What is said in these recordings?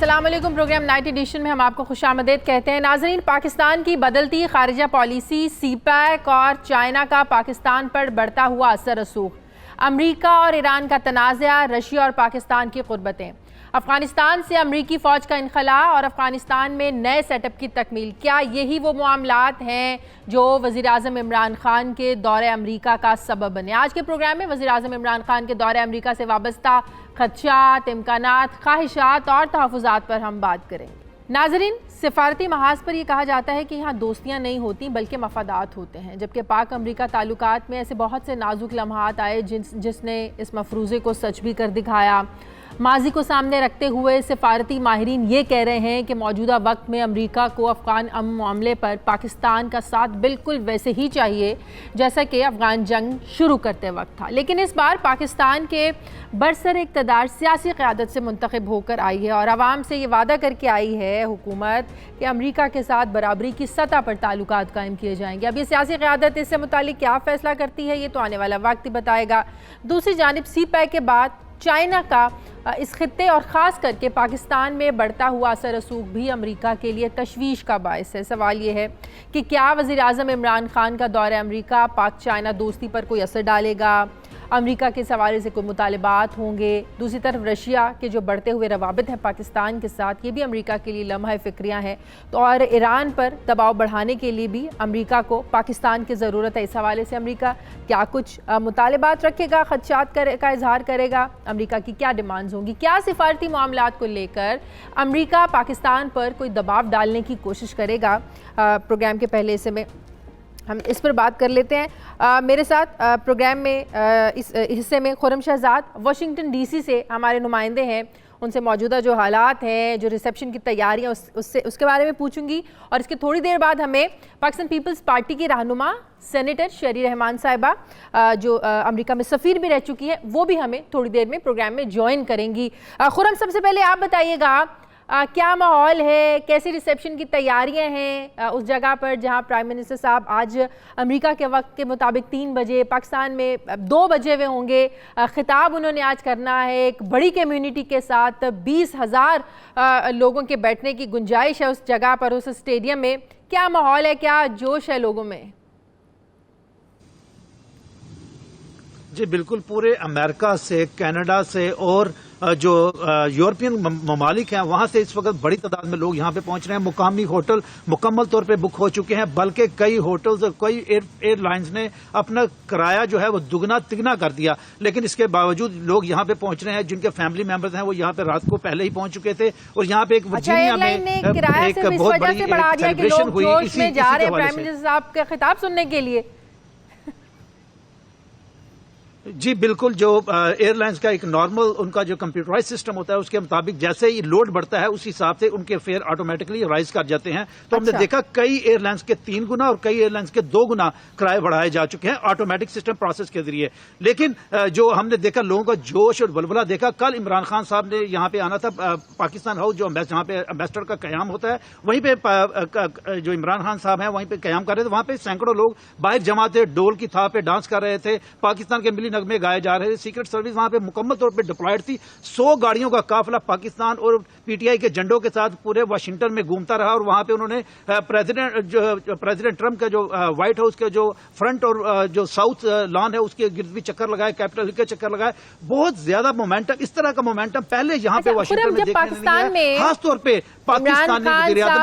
अस्सलाम वालेकुम। Programme night addition में हम आपको खुशामदीद कहते हैं। नाज़रीन, पाकिस्तान की बदलती खारिजा पॉलिसी, सीपैक और चाइना का पाकिस्तान पर बढ़ता हुआ असर रसूख, अमरीका और ईरान का तनाज़ा, रशिया और पाकिस्तान की क़ुर्बतें, अफ़गानिस्तान से अमरीकी फ़ौज का इनखला और अफ़गानिस्तान में नए सेटअप की तकमील, क्या यही वो मामलात हैं जो वज़ीर-ए-आज़म इमरान खान के दौरे अमरीका का सबब बने? आज के प्रोग्राम में वज़ीर-ए-आज़म इमरान खान के दौरे अमरीका से वाबस्ता खदशात, इम्कानात, ख्वाहिशात और तहफ़्फ़ुज़ात पर हम बात करेंगे। नाज़रीन, सिफारती महाज पर यह कहा जाता है कि यहाँ दोस्तियाँ नहीं होती बल्कि मफादात होते हैं, जबकि पाक अमरीका ताल्लुकात में ऐसे बहुत से नाजुक लम्हात आए जिसने इस मफरूज़े को सच भी कर दिखाया। माजी को सामने रखते हुए सिफारती माहिरीन ये कह रहे हैं कि मौजूदा वक्त में अमरीका को अफ़गान अमन मामले पर पाकिस्तान का साथ बिल्कुल वैसे ही चाहिए जैसा कि अफ़गान जंग शुरू करते वक्त था। लेकिन इस बार पाकिस्तान के बरसर इक़्तिदार सियासी क़यादत से मुंतखब होकर आई है और आवाम से ये वादा करके आई है हुकूमत कि अमरीका के साथ बराबरी की सतह पर ताल्लुकात कायम किए जाएंगे। अब ये सियासी क़यादत इससे मुतालिक क्या फ़ैसला करती है, ये तो आने वाला वक्त ही बताएगा। दूसरी जानिब सीपैक के बाद चाइना का इस खित्ते और ख़ास करके पाकिस्तान में बढ़ता हुआ असर रसूख भी अमरीका के लिए तशवीश का बायस है। सवाल ये है कि क्या वज़ीर-ए-आज़म इमरान खान का दौरा अमरीका पाक चाइना दोस्ती पर कोई असर डालेगा? अमरीका के सवाल से कोई मुतालबात होंगे? दूसरी तरफ रशिया के जो बढ़ते हुए रवाबित हैं पाकिस्तान के साथ, ये भी अमरीका के लिए लम्हा फ़िक्रियाँ हैं। तो और ईरान पर दबाव बढ़ाने के लिए भी अमरीका को पाकिस्तान की ज़रूरत है। इस हवाले से अमरीका क्या कुछ मुतालबात रखेगा, खदशात का इजहार करेगा? अमरीका की क्या डिमांड्स होंगी? क्या सिफारती मामलात को लेकर अमरीका पाकिस्तान पर कोई दबाव डालने की कोशिश करेगा? प्रोग्राम के पहले हिस्से में हम इस पर बात कर लेते हैं। मेरे साथ प्रोग्राम में इस हिस्से में खुर्रम शहजाद वाशिंगटन डीसी से हमारे नुमाइंदे हैं। उनसे मौजूदा जो हालात हैं, जो रिसेप्शन की तैयारियां, उसके बारे में पूछूंगी। और इसके थोड़ी देर बाद हमें पाकिस्तान पीपल्स पार्टी की रहनुमा सेनेटर शरी रहमान साहिबा, जो अमेरिका में सफ़ीर भी रह चुकी हैं, वो भी हमें थोड़ी देर में प्रोग्राम में ज्वाइन करेंगी। खुर्रम, सबसे पहले आप बताइएगा क्या माहौल है, कैसी रिसेप्शन की तैयारियां हैं उस जगह पर जहां प्राइम मिनिस्टर साहब आज अमेरिका के वक्त के मुताबिक 3 बजे, पाकिस्तान में 2 बजे हुए होंगे, खिताब उन्होंने आज करना है एक बड़ी कम्युनिटी के साथ। 20,000 लोगों के बैठने की गुंजाइश है उस जगह पर, उस स्टेडियम में। क्या माहौल है, क्या जोश है लोगों में? जी बिल्कुल, पूरे अमेरिका से, कनाडा से और जो यूरोपियन ममालिक हैं वहां से इस वक्त बड़ी तादाद में लोग यहां पे पहुंच रहे हैं। मुकामी होटल मुकम्मल तौर पे बुक हो चुके हैं, बल्कि कई होटल्स और कई एयरलाइंस ने अपना किराया जो है वो दुगना तिगना कर दिया। लेकिन इसके बावजूद लोग यहां पे पहुंच रहे हैं। जिनके फैमिली मेंबर्स हैं वो यहां पे रात को पहले ही पहुंच चुके थे और यहां पे एक वर्जीनिया में एक बहुत बड़ी सेलिब्रेशन हुई इसी प्राइम मिनिस्टर साहब का खिताब सुनने के लिए। जी बिल्कुल, जो एयरलाइंस का एक नॉर्मल उनका जो कंप्यूटराइज सिस्टम होता है उसके मुताबिक जैसे ही लोड बढ़ता है उस हिसाब से उनके फेयर ऑटोमेटिकली राइज कर जाते हैं। तो हमने देखा कई एयरलाइंस के 3 गुना और कई एयरलाइंस के 2 गुना किराए बढ़ाए जा चुके हैं ऑटोमेटिक सिस्टम प्रोसेस के जरिए। लेकिन जो हमने देखा लोगों का जोश और बलबला देखा, कल इमरान खान साहब ने यहाँ पे आना था पाकिस्तान हाउस, जो जहाँ पे एम्बेसडर का कयाम होता है, वहीं पे जो इमरान खान साहब है वहीं पे कयाम कर रहे थे। वहां पे सैकड़ों लोग बाहर जमा थे, डोल की थाप पे डांस कर रहे थे, पाकिस्तान के मिली नगमे गाए जा रहे थे। सीक्रेट सर्विस वहां पे मुकम्मल तौर पे डिप्लॉयड थी। 100 गाड़ियों का काफिला पाकिस्तान और पीटीआई के झंडों के साथ पूरे वाशिंगटन में घूमता रहा और वहां पे उन्होंने प्रेसिडेंट ट्रंप का जो व्हाइट हाउस का जो फ्रंट और जो साउथ लॉन है उसके गिर्द भी चक्कर लगाए, कैपिटल हिल के चक्कर लगाए। बहुत ज्यादा मोमेंटम, इस तरह का मोमेंटम पहले यहाँ पे वाशिंगटन में देखने में, खासतौर पे पाकिस्तान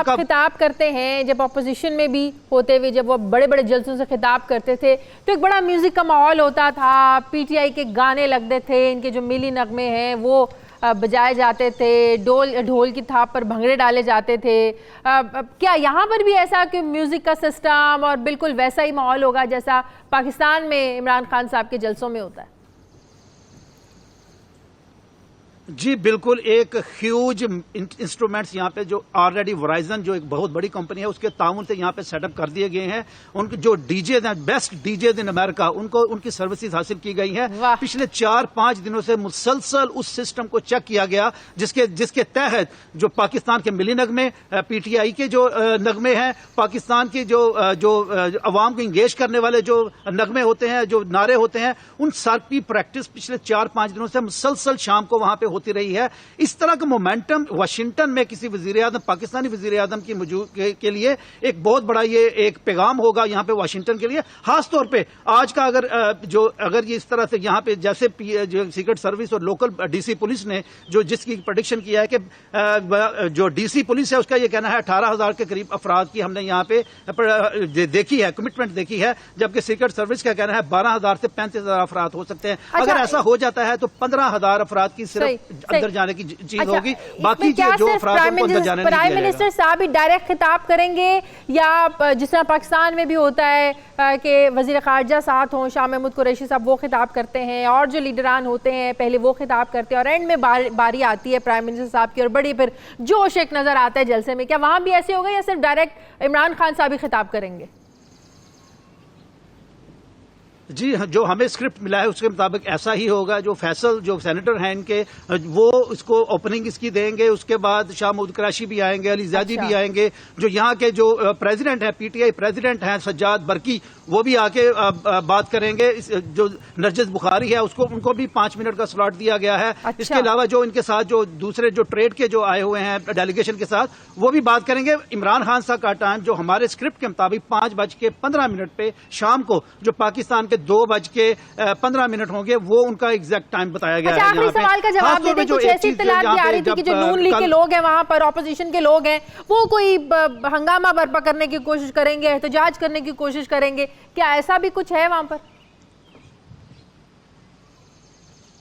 का खिताब करते हैं। जब अपोजिशन में भी होते हुए जब वो बड़े बड़े जलसों से खिताब करते थे तो एक बड़ा म्यूजिक का माहौल होता था, पीटीआई के गाने लगते थे, इनके जो मिली नगमे हैं वो बजाए जाते थे, ढोल की थाप पर भंगड़े डाले जाते थे। क्या यहाँ पर भी ऐसा कि म्यूजिक का सिस्टम और बिल्कुल वैसा ही माहौल होगा जैसा पाकिस्तान में इमरान खान साहब के जलसों में होता है? जी बिल्कुल, एक ह्यूज इंस्ट्रूमेंट्स यहाँ पे जो ऑलरेडी वराइजन जो एक बहुत बड़ी कंपनी है उसके ताउन से यहाँ पे सेटअप कर दिए गए हैं। उनके जो डीजे हैं, बेस्ट डीजे इन अमेरिका, उनको उनकी सर्विसेज हासिल की गई हैं। पिछले 4-5 दिनों से मुसलसल उस सिस्टम को चेक किया गया जिसके तहत जो पाकिस्तान के मिली नगमे, पीटीआई के जो नगमे हैं, पाकिस्तान के जो अवाम को इंगेज करने वाले जो नगमे होते हैं, जो नारे होते हैं, उन सब की प्रैक्टिस पिछले 4-5 दिनों से मुसलसल शाम को वहां पे होती रही है। इस तरह का मोमेंटम वाशिंगटन में किसी वजीर आजम, पाकिस्तानी वजीर आजम की मौजूदगी के लिए एक बहुत बड़ा ये एक पैगाम होगा यहाँ पे वाशिंगटन के लिए। खास तौर पे आज का अगर ये इस तरह से यहाँ पे जैसे जो सीक्रेट सर्विस और लोकल डीसी पुलिस ने जिसकी प्रेडिक्शन किया है कि जो डीसी पुलिस है उसका ये कहना है 18,000 के करीब अफराद की हमने यहाँ पे देखी है, कमिटमेंट देखी है, जबकि सीक्रेट सर्विस का कहना है 12,000 से 35,000 अफराद हो सकते हैं। अगर ऐसा हो जाता है तो 15,000 अफराद की सिर्फ अंदर जाने की चीज होगी, बाकी जो अफराद उनको अंदर जाने नहीं दिया जाएगा। प्राइम मिनिस्टर साहब ही डायरेक्ट खिताब करेंगे या जिस तरह पाकिस्तान में भी होता है कि वजीर खारजा साथ हों, शाह महमूद कुरैशी साहब वो खिताब करते हैं और जो लीडरान होते हैं पहले वो खिताब करते हैं और एंड में बारी आती है प्राइम मिनिस्टर साहब की और बड़ी फिर जोश एक नजर आता है जलसे में। क्या वहां भी ऐसे होगा या सिर्फ डायरेक्ट इमरान खान साहब ही खिताब करेंगे? जी, जो हमें स्क्रिप्ट मिला है उसके मुताबिक ऐसा ही होगा। जो फैसल जो सेनेटर हैं इनके, वो इसको ओपनिंग इसकी देंगे, उसके बाद शाह महमूद कुरैशी भी आएंगे, अली ज़ैदी भी आएंगे, जो यहाँ के जो प्रेसिडेंट हैं, पीटीआई प्रेसिडेंट हैं सज्जाद बरकी, वो भी आके बात करेंगे। जो नरजिस बुखारी है उनको भी 5 मिनट का स्लॉट दिया गया है। इसके अलावा जो इनके साथ जो दूसरे जो ट्रेड के जो आए हुए हैं डेलीगेशन के साथ, वो भी बात करेंगे। इमरान खान साहब का टाइम जो हमारे स्क्रिप्ट के मुताबिक 5:15 पे शाम को जो पाकिस्तान के 2:15 होंगे, वो उनका एग्जैक्ट टाइम बताया गया है। आखिरी सवाल का जवाब देते, कुछ ऐसी इत्तलात भी आ रही थी कि जो नून लीग के लोग हैं वहां पर, ऑपोजिशन के लोग हैं, वो कोई हंगामा बर्पा करने की कोशिश करेंगे, एहतजाज करने की कोशिश करेंगे। क्या ऐसा भी कुछ है वहां पर?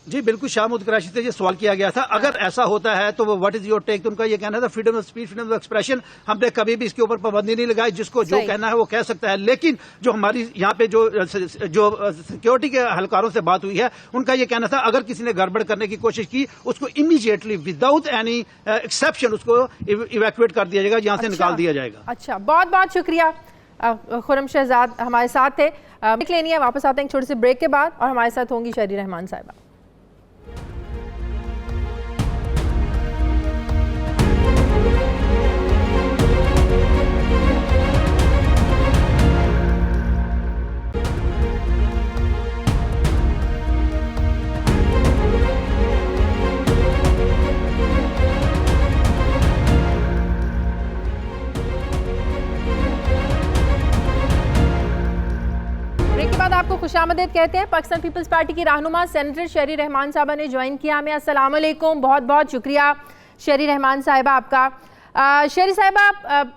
जी बिल्कुल, शाह महमूद कुरैशी से ये सवाल किया गया था, अगर ऐसा होता है तो व्हाट इज योर टेक। तो उनका ये कहना था freedom of speech, freedom of expression, हमने कभी भी इसके ऊपर पाबंदी नहीं लगाई, जिसको जो कहना है वो कह सकता है। लेकिन जो हमारी यहाँ पे जो सिक्योरिटी के एहलकारों से बात हुई है, उनका ये कहना था अगर किसी ने गड़बड़ करने की कोशिश की उसको इमीडिएटली विदाउट एनी एक्सेप्शन उसको इवैक्यूएट कर दिया जाएगा, यहाँ से निकाल दिया जाएगा। अच्छा, बहुत बहुत शुक्रिया। खुर्रम शहजाद हमारे साथ थे। ब्रेक लेनी है, वापस आते हैं एक छोटे से ब्रेक के बाद और हमारे साथ होंगी शहरी रहमान साहिबा। आपको खुशामदीद कहते हैं। पाकिस्तान पीपल्स पार्टी की रहनुमा सेनेटर शहरी रहमान साहबा ने ज्वाइन किया हमें। अस्सलाम वालेकुम, बहुत बहुत शुक्रिया शहरी रहमान साहिबा आपका। शहरी साहिबा,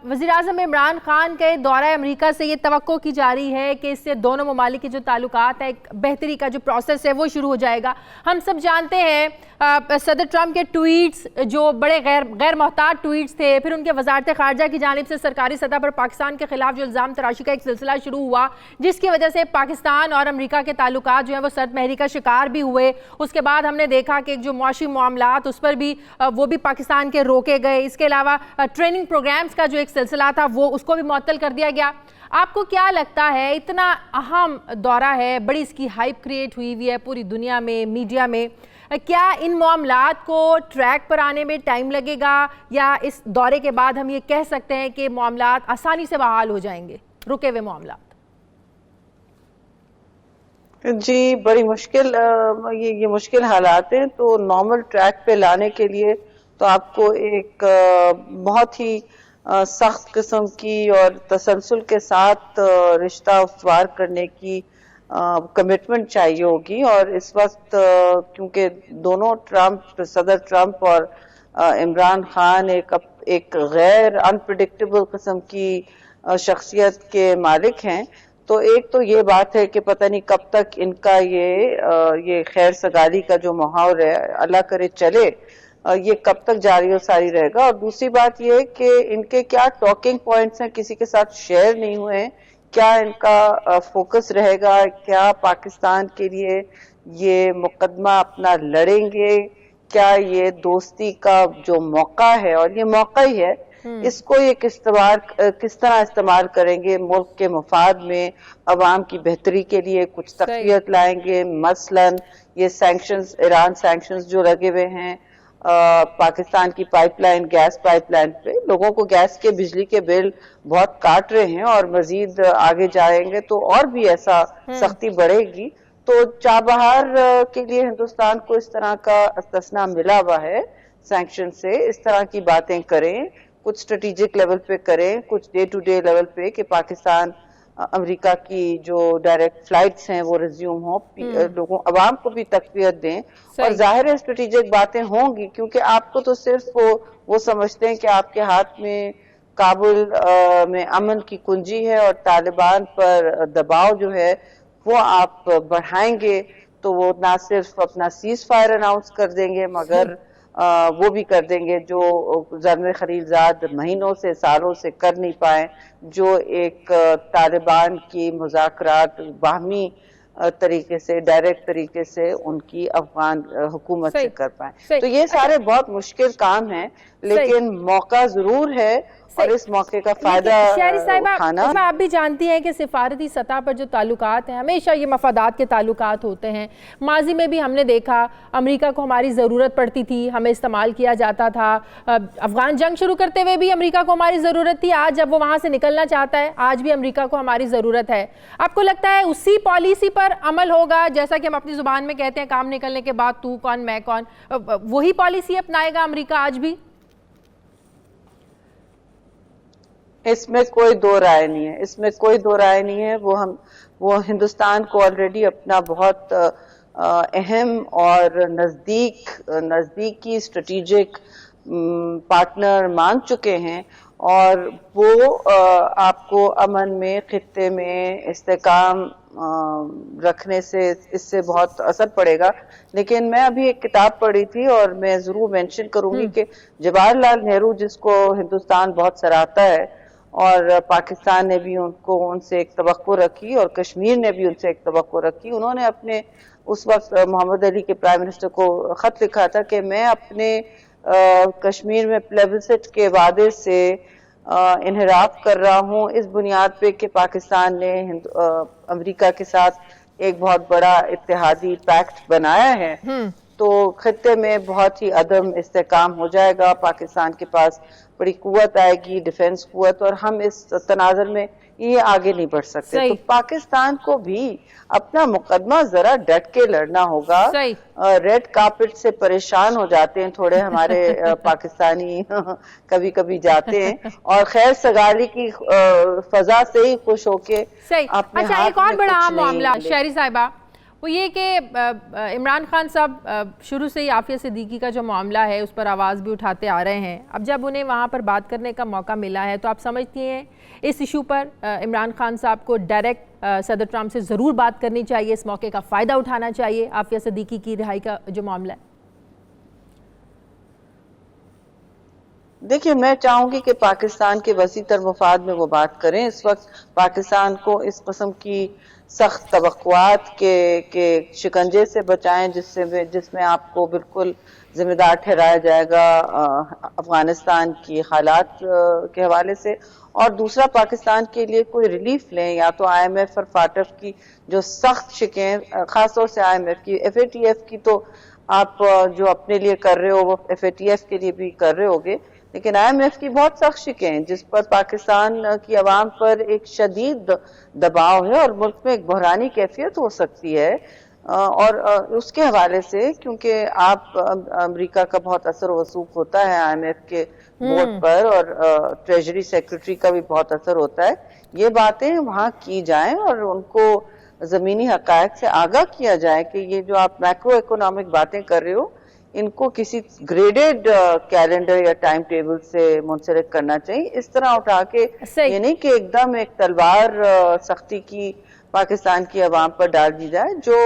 वज़ीर-ए-आज़म इमरान खान के दौरा अमेरिका से ये तवक्को की जा रही है कि इससे दोनों ममालिक के जो ताल्लुकात है, एक बेहतरी का जो प्रोसेस है वो शुरू हो जाएगा। हम सब जानते हैं सदर ट्रंप के ट्वीट्स जो बड़े गैर मोहतात ट्वीट्स थे, फिर उनके वजारत ख़ारजा की जानिब से सरकारी सतह पर पाकिस्तान के खिलाफ जो इल्ज़ाम तराशी का एक सिलसिला शुरू हुआ, जिसकी वजह से पाकिस्तान और अमेरिका के ताल्लुकात जो है वो सर्दमहरी का शिकार भी हुए। उसके बाद हमने देखा कि जो मुआशी मामलात उस पर भी वो भी पाकिस्तान के रोके गए। इसके अलावा ट्रेनिंग प्रोग्राम्स का जो एक सिलसिला था वो उसको भी मुअत्तल कर दिया गया। आपको क्या लगता है, इतना अहम दौरा है, बड़ी इसकी हाइप क्रिएट हुई है पूरी दुनिया में, मीडिया में, क्या इन मामलात को ट्रैक पर आने में टाइम लगेगा या इस दौरे के बाद हम ये कह सकते हैं कि मामलात आसानी से बहाल हो जाएंगे, रुके हुए मामलात? जी, बड़ी मुश्किल ये मुश्किल हालात हैं। तो नॉर्मल ट्रैक पे लाने के लिए तो आपको एक बहुत ही सख्त किस्म की और तसलसल के साथ रिश्ता उसवार करने की कमिटमेंट चाहिए होगी। और इस वक्त क्योंकि दोनों सदर ट्रंप और इमरान खान एक गैर अनप्रेडिक्टेबल किस्म की शख्सियत के मालिक हैं, तो एक तो ये बात है कि पता नहीं कब तक इनका ये खैर सगारी का जो माहौल है, अल्लाह करे चले, ये कब तक जारी और सारी रहेगा। और दूसरी बात ये है कि इनके क्या टॉकिंग पॉइंट्स हैं, किसी के साथ शेयर नहीं हुए हैं, क्या इनका फोकस रहेगा, क्या पाकिस्तान के लिए ये मुकदमा अपना लड़ेंगे, क्या ये दोस्ती का जो मौका है, और ये मौका ही है, इसको ये किस तरह इस्तेमाल करेंगे, मुल्क के मफाद में, अवाम की बेहतरी के लिए कुछ तक़वियत लाएंगे। मसलन ये सैंक्शंस, ईरान सैंक्शंस जो लगे हुए हैं, पाकिस्तान की पाइपलाइन, गैस पाइपलाइन पे लोगों को गैस के, बिजली के बिल बहुत काट रहे हैं और मजीद आगे जाएंगे तो और भी ऐसा सख्ती बढ़ेगी। तो चाबहार के लिए हिंदुस्तान को इस तरह का इस्तिस्ना मिला हुआ है सैंक्शन से। इस तरह की बातें करें, कुछ स्ट्रेटेजिक लेवल पे करें, कुछ डे टू डे लेवल पे कि पाकिस्तान अमेरिका की जो डायरेक्ट फ्लाइट्स हैं वो रिज्यूम हो, लोगों अवाम को भी तकवीत दें। और जाहिर है स्ट्रेटेजिक बातें होंगी, क्योंकि आपको तो सिर्फ वो समझते हैं कि आपके हाथ में काबुल में अमन की कुंजी है और तालिबान पर दबाव जो है वो आप बढ़ाएंगे तो वो ना सिर्फ अपना सीज फायर अनाउंस कर देंगे मगर वो भी कर देंगे जो ज़र्न खलीलजाद महीनों से सालों से कर नहीं पाए, जो एक तालिबान की मुज़ाकरात बाहमी तरीके से, डायरेक्ट तरीके से उनकी अफगान हुकूमत से कर पाए। तो ये सारे बहुत मुश्किल काम हैं, लेकिन मौका जरूर है और इस मौके का फायदा उठाना। आप भी जानती हैं कि सिफारती सतह पर जो ताल्लुकात हैं हमेशा ये मफादात के ताल्लुकात होते हैं। माजी में भी हमने देखा अमेरिका को हमारी ज़रूरत पड़ती थी, हमें इस्तेमाल किया जाता था। अफगान जंग शुरू करते हुए भी अमेरिका को हमारी ज़रूरत थी, आज जब वो वहाँ से निकलना चाहता है आज भी अमेरिका को हमारी ज़रूरत है। आपको लगता है उसी पॉलिसी पर अमल होगा, जैसा कि हम अपनी ज़ुबान में कहते हैं काम निकलने के बाद तू कौन मैं कौन, वही पॉलिसी अपनाएगा अमेरिका आज भी? इसमें कोई दो राय नहीं है, इसमें कोई दो राय नहीं है। वो हिंदुस्तान को ऑलरेडी अपना बहुत अहम और नजदीकी स्ट्रेटेजिक पार्टनर मान चुके हैं और वो आपको अमन में, खित्ते में इस्तेकाम रखने से इससे बहुत असर पड़ेगा। लेकिन मैं अभी एक किताब पढ़ी थी और मैं जरूर मेंशन करूंगी कि जवाहरलाल नेहरू, जिसको हिंदुस्तान बहुत सराहता है और पाकिस्तान ने भी उनसे एक तवक्को रखी और कश्मीर ने भी उनसे एक तवक्को रखी, उन्होंने अपने उस वक्त मोहम्मद अली के प्राइम मिनिस्टर को खत लिखा था कि मैं अपने कश्मीर में प्लेबिसिट के वादे से इन्हिराफ कर रहा हूँ इस बुनियाद पे कि पाकिस्तान ने अमेरिका के साथ एक बहुत बड़ा इत्तेहादी पैक्ट बनाया है। तो खत्ते में बहुत ही अदम इस्तेकाम हो जाएगा, पाकिस्तान के पास बड़ी कुव्वत आएगी, डिफेंस कुव्वत, और हम इस तनाजुर में ये आगे नहीं बढ़ सकते। तो पाकिस्तान को भी अपना मुकदमा जरा डट के लड़ना होगा। रेड कार्पेट से परेशान हो जाते हैं थोड़े हमारे पाकिस्तानी कभी कभी जाते हैं और खैर सगाली की फजा से ही खुश होके अपने अच्छा, एक और बड़ा मामला शहरी साहिबा, वो ये कि इमरान खान साहब शुरू से ही आफिया सिद्दीकी का जो मामला है उस पर आवाज़ भी उठाते आ रहे हैं। अब जब उन्हें वहाँ पर बात करने का मौका मिला है तो आप समझती हैं इस इशू पर इमरान खान साहब को डायरेक्ट सदर ट्रंप से ज़रूर बात करनी चाहिए, इस मौके का फ़ायदा उठाना चाहिए आफिया सिद्दीकी की रिहाई का जो मामला है? देखिए, मैं चाहूंगी कि पाकिस्तान के वसी तर मफाद में वो बात करें। इस वक्त पाकिस्तान को इस किस्म की सख्त तवक्कुआत के शिकंजे से बचाएं जिसमें आपको बिल्कुल जिम्मेदार ठहराया जाएगा अफगानिस्तान की हालात के हवाले से, और दूसरा पाकिस्तान के लिए कोई रिलीफ लें, या तो IMF और FATF की जो सख्त शिकें, खासतौर से IMF की, FATF की तो आप जो अपने लिए कर रहे हो वो FATF के लिए भी कर रहे होगे, लेकिन IMF की बहुत सख्त शिकें हैं जिस पर पाकिस्तान की आवाम पर एक शदीद दबाव है और मुल्क में एक बहरानी कैफियत हो सकती है। और उसके हवाले से, क्योंकि आप अमेरिका का बहुत असर वसूख होता है IMF के बोर्ड पर और ट्रेजरी सेक्रेटरी का भी बहुत असर होता है, ये बातें वहाँ की जाएं और उनको जमीनी हकायक से आगाह किया जाए कि ये जो आप मैक्रो इकोनॉमिक बातें कर रहे हो इनको किसी ग्रेडेड कैलेंडर या टाइम टेबल से मुंसलिक करना चाहिए। इस तरह उठा के ये नहीं कि एकदम एक तलवार सख्ती की पाकिस्तान की आवाम पर डाल दी जाए। जो